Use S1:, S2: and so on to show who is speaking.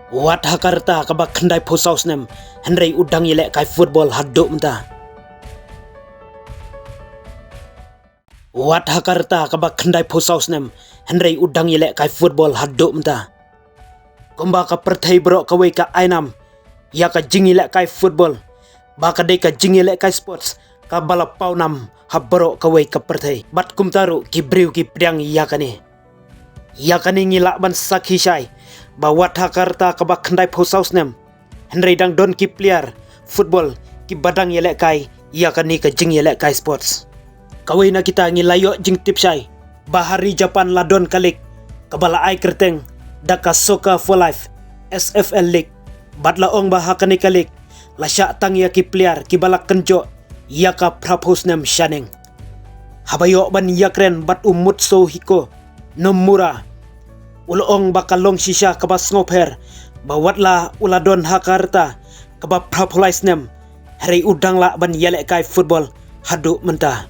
S1: Wat hakarta kabak kendai posaus nem Henry udang yelek kai football haduk menta. Wat hakarta kabak kendai posaus nem Henry udang yelek kai football haduk menta. Kumba ka perthai bro kawai ka ainam ya ka jing yelek kai football baka dei ka jing yelek kai sports ka bala paunam habro kawai ka perthai bat kumtaru ki briu ki pdiang yakani ngilak ban sakhi shai ba wat hakarta ka ba khandai phosaus nem Henry dang don ki player football ki badang yelek kai yakani ka jing yelek kai sports kawai na kita ngilayo jing tip shai bahari Japan ladon kalik kabala ai kerteng daka Soccer for Life SFL League batla ong ba hakani kalik lasya tang ya ki player ki balak kenjo yaka prapos nem shaneng habayo ban yakren bat umut so hiko nomura ulong bakalong shisha kabas ngoper bawatla uladon hakarta kabab prapolais nem hari udang la ban yelek kai football hadu menta.